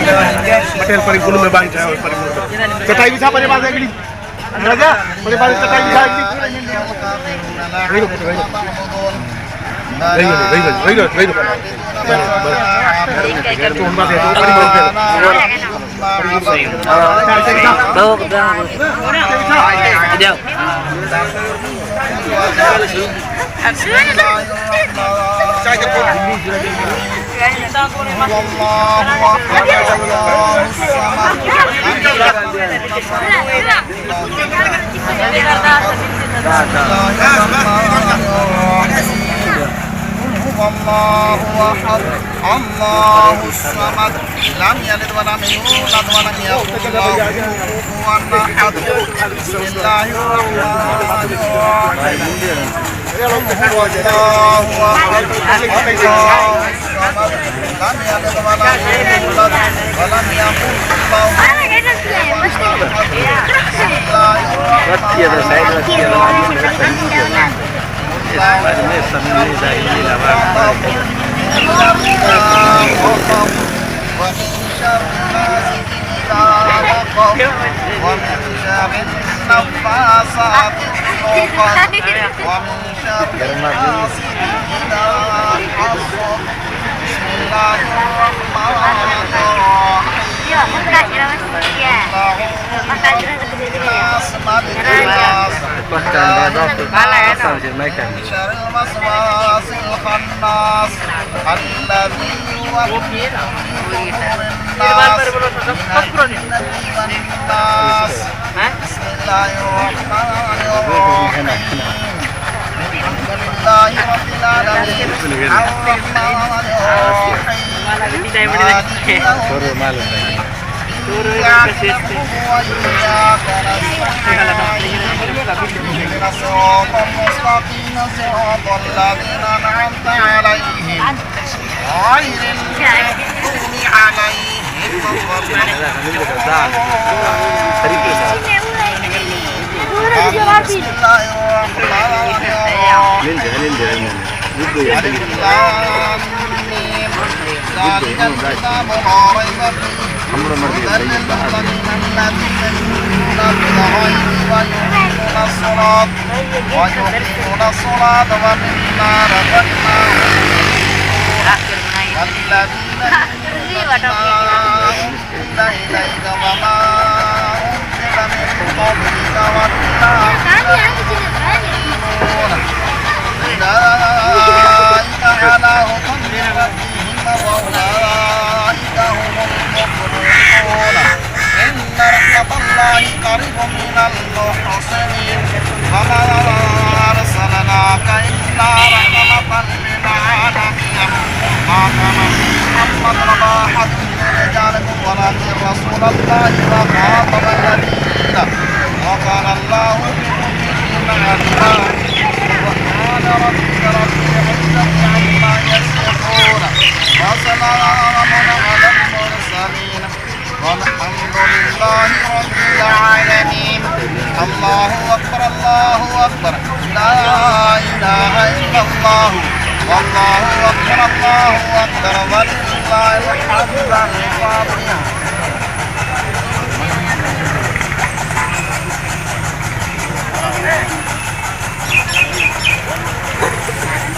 Patel paling gunung membang saya paling gunung. Cetai bisa pada masa ini. Raja, pada masa cetai bisa ini. Baik. Allahu ahad, Allahus samad, lam yalid wa lam yulad wa lam yakul lahu kufuwan ahad. Bismillahirrahmanirrahim. Allahu ahad, Allahus samad, lam yalid wa lam yulad wa lam yakul lahu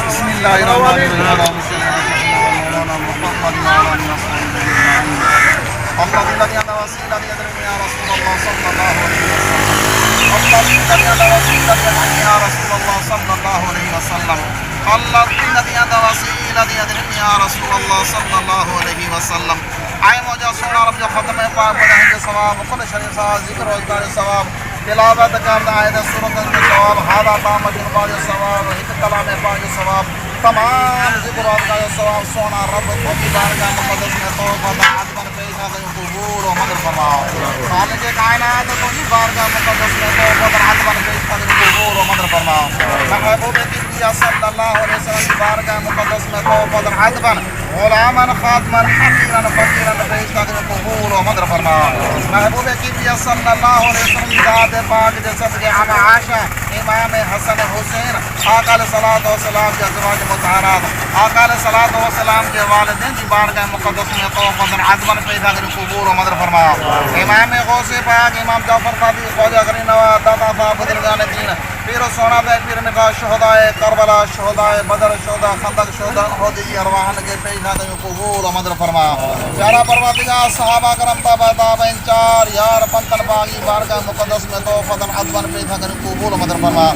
Bismillahirrahmanirrahim. तमाम ज़िक्रात का सवाब सोना रब को की बारगाह मुक़द्दस में तौबा दाद बन पेश है कबूल और मगर फरमाओ खालिक कायनात को की बारगाह मुक़द्दस में तौबा दाद बन पेश है कबूल और मगर फरमाओ महबूब की सल्लल्लाहु अलैहि वसल्लम की बारगाह मुक़द्दस में तौबा दाद बन गुलामन खातमन हकीरन फकीरन फरिश्ता के कबूल व मदद फरमा। महबूब किबरिया सल्लल्लाहु अलैहि वसल्लम ज़ात पाक के सदके अम्मा आयशा इमाम हसन हुसैन आका सलात व सलाम के अज़वाज मुतहरात आका सलात व सलाम के वालिदैन की बारगाह मुक़द्दस में तौक़न अज़मन पैदा कर कबूल व मदद फरमा। इमाम गौसे पाक इमाम जाफर सादिक ख्वाजा गरीब नवाज दाता साहब बुजुर्गान दीन पीर सोना दे पीर निका शहदाए करबला शहदाए बदर शहदा खंदक शहदा खुदी अरवाहन के पैदा कर कबूल व मदद फरमा। प्यारा परवरदिगार सहाबा करम ताबईन चार यार पंतन बागी बारगाह मुक़द्दस में तौक़न अज़मन पैदा कर कबूल व मदद फरमा।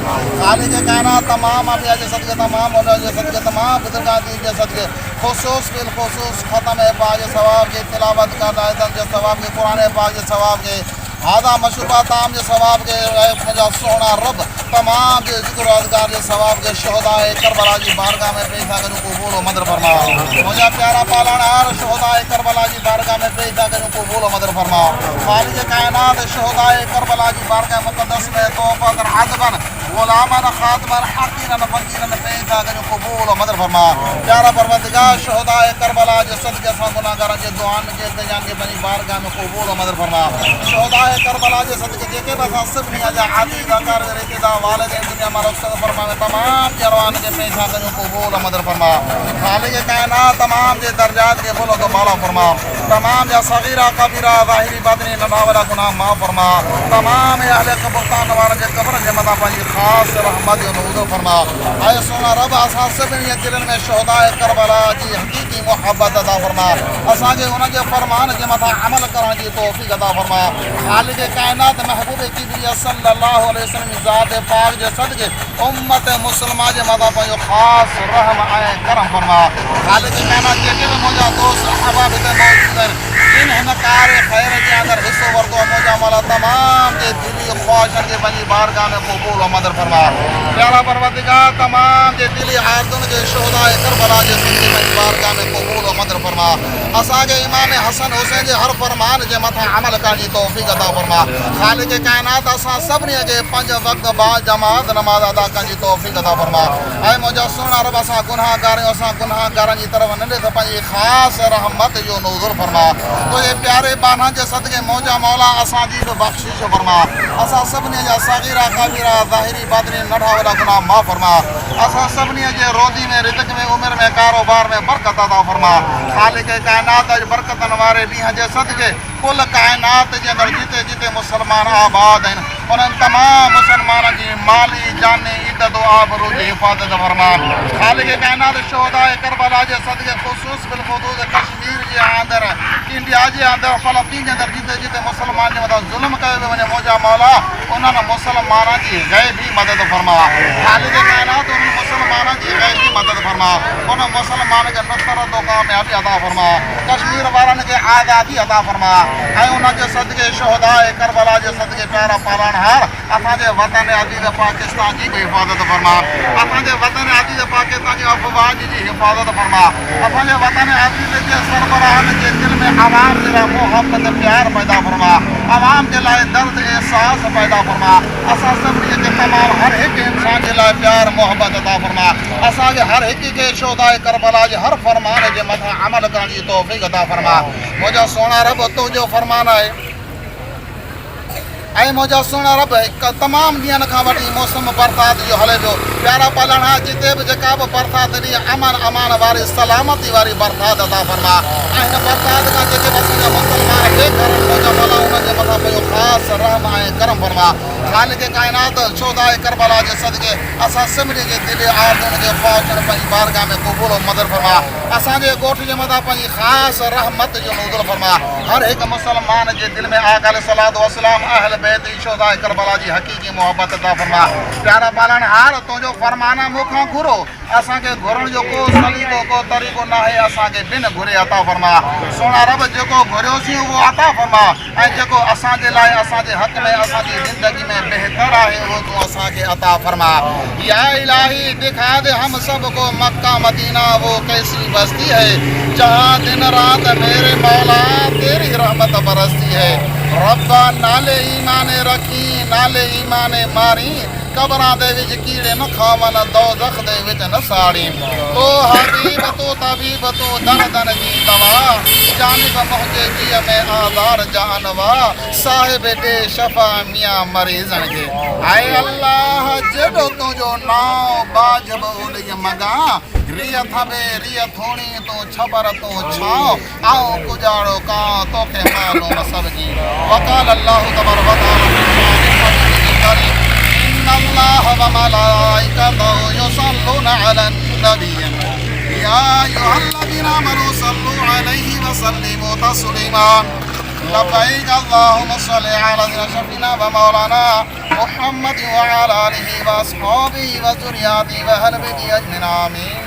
खालिक कायनात तमाम अम्बिया के सदके तमाम औलिया के सदके तमाम बुजुर्गान दीन के सदके खुसूस बिल खुसूस खत्म पाक सवाब के तिलावत का दायतन के सवाब के कुरान पाक के सवाब के आधा मशरूबा ताम के सवाब के मुझा सोना रब तमाम के जिक्र अज़कार के सवाब के शहदाए करबला की बारगाह में पैदा करूँ कबूल व मदद फरमा। मुझा प्यारा पालनहार शहदाए करबला की बारगाह में पैदा करूँ कबूल व मदद फरमा। खालिक कायनात शहदाए करबला की बारगाह मुक़द्दस में तौबा कर अज़बन गुलामन खातमन हकीरन फकीरन पैदा करूँ कबूल व मदद फरमा। प्यारा परवरदिगार शहदाए करबला के सदके सा गुनाहगारन के दुआन के दयान के बनी बारगाह में कबूल व मदद फरमा। शहदाए करबला के सदके जेके बसा सब नहीं जा आदि ज़ाकार रिश्तेदार वालिदैन दुनिया में रखत फरमा में तमाम जरवान के पैदा करूँ कबूल व मदद फरमा। खालिक कायनात तमाम के दर्जात के बोलो तो बाला फरमा। तमाम या सगीरा कबीरा ज़ाहिरी बातिनी ननावला गुनाह माफ़ फरमा। तमाम अहले कब्रिस्तान वाले के कब्र के मदा पाई खास रहमत व नूर फरमा। आए सोना रब असा सब ने दिलन में शहदाए करबला जी हकीकी मोहब्बत अता फरमा। असा के उन के फरमान के मथा अमल करण की तौफीक अता फरमा। खालिक कायनात महबूब किबरिया सल्लल्लाहु अलैहि वसल्लम ज़ात पाक जे सदके उम्मत मुसलमान जे मदा पाई खास रहम आए करम फरमा। खालिक कायनात के मुझा दोस्त अहबाब ते मौजूद हैं इन हिन कार खैर के अंदर हिस्सो वरतो मुझा मौला तमाम के दिली ख्वाहिशन के बनी बारगाह में कबूल व मदद फरमा। प्यारा परवरदिगार तमाम के दिली आरज़ुन के शहदाए करबला के सदके बनी बारगाह में कबूल व मदद फरमा। असा के इमाम हसन हुसैन के हर फरमान के मथा अमल करण की तौफीक अता फरमा। खालिक कायनात असा सभनी के 5 वक्त बाद जमात नमाज अदा करण की तौफीक अता फरमा। ऐ मुझा सोना रब असा गुनाहगारन की तरफ नंढे से पंहिंजी ख़ास रहमत जो नज़ुर फरमा। तुझे प्यारे बाना के सदके मौजा मौला असा जी बि बख्शिश फरमा। असा सभनी जा सगीरा कबीरा ज़ाहिरी बातिनी नंढा वॾा गुनाह माफ़ फरमा। असा सभनी जे रोज़ी में रिज़्क़ में उमिर में कारोबार में बरकत अता फरमा। खालिक कायनात अज बरकतन वारे ॾींहं जे सदके कुल कायनात के अंदर जिते जिते मुसलमान आबाद हैं उन तमाम मुसलमानों की माली जानी इज्जत व आबरू की हिफाजत फरमा। खालिक कायनात शहदाए करबला के सदके खुसूस बिलखुसूस कश्मीर के अंदर इंडिया के अंदर फ़लस्तीन के अंदर जिते जिते मुसलमान के मदद जुल्म कयो वञे मौजा मौला उन्होंने मुसलमानों की गैबी मदद फरमा। खालिक कायनात उन मुसलमानों की गैबी मदद फरमा। उन मुसलमान के नुसरत व कामयाबी अता फरमा। कश्मीर वारन के आज़ादी अता फरमा। ऐं उनके सदके शहदाए करबला के सदके प्यारा पालनहार असांजे वतन अजीज़ पाकिस्तान की भी हिफाजत फरमा। असांजे वतन अजीज़ पाकिस्तान की अफ़वाज की हिफाजत फरमा। असांजे वतन अजीज़ के सरबराहन के दिल में आवाम जे लाइ मोहब्बत प्यार पैदा फरमा। आवाम के लाइ दर्द एहसास पैदा फरमा। असां सभिनी के तमाम हर एक इंसान के लाइ प्यार मोहब्बत अता फरमा। असांखे हर एक के शहदाए करबला के हर फरमान के मथा अमल करण की तौफीक अता फरमा। मुझा सोना रब तुझो फरमान है ऐं मुझा सोना रब तमाम ॾींहंनि खां वठी मौसम बरसात जो हले पियो। प्यारा पालनहार जिते बि जेका बि बरसात ॾींहुं अमान वारी सलामती वारी बरसात अता फरमा। ऐं हिन बरसात खां जेके असांजा मुसलमान बेघरनि मौजा मौला उन्हनि जे मथां पंहिंजो ख़ासि रहम ऐं करम फरमा। खालिक कायनात शहदाए करबला के सदके असां सभिनी के दिली आरज़ुन के ख्वाहिशन पंहिंजी बारगाह में कबूल व मदद फरमा। असांजे ॻोठ जे मथां पंहिंजी ख़ासि रहमत जो नज़ुर फरमा। हर हिकु मुसलमान जे दिल में आका सलात वसलाम अहल बैत शहदाए करबला की हकीकी मोहब्बत अता फरमा। प्यारा पालनहार तुझो फरमान मूंखां घुरो असांखे घुरण जो को सलीक़ो को तरीक़ो न आहे असांखे बिन घुरे अता फरमा। सोना रब जेको घुरियोसीं उहो अता फरमा ऐं जेको असांजे लाइ असांजे हक़ में असांजी ज़िंदगी में बेहतर आहे उहो तूं असांखे अता फरमा। या इलाही दिखा दे हम सबको मक्का मदीना वो कैसी बस्ती है जहाँ दिन रात मेरे मौला तेरी रहमत बरसती है। रब्बा नाले ईमाने रखी नाले ईमाने मारी कबरां दे विच कीड़े न खावन दोज़ख दे विच न साड़ी। तो हबीब तो तबीब तो दन दन जी दवा जानिब मुंहिंजे जीअ में आज़ार जानवा साहिब दे शफ़ा मियां मरीज़न खे। हाय अल्लाह जेॾो तुंहिंजो नाव बाजब उॾी मॻा रिय थबे रिय थोणी तो छबर तो छाओ आऊं गुजारो का तोखे मालूम सब जी। वक़ाल अल्लाह तबारक व तआला अल्लाह व मलाइकतहु युसल्लूना अलन नबी या अय्युहल्लज़ीना आमनू सल्लू अलैहि व सल्लिमू तस्लीमा। लब्बैक अल्लाहुम्मा सल्लि अला सय्यिदिना व मौलाना मुहम्मद व अला आलिहि व अस्हाबिहि व ज़ुर्रिय्यतिहि व अहलि बैतिहि अजमईन आमीन।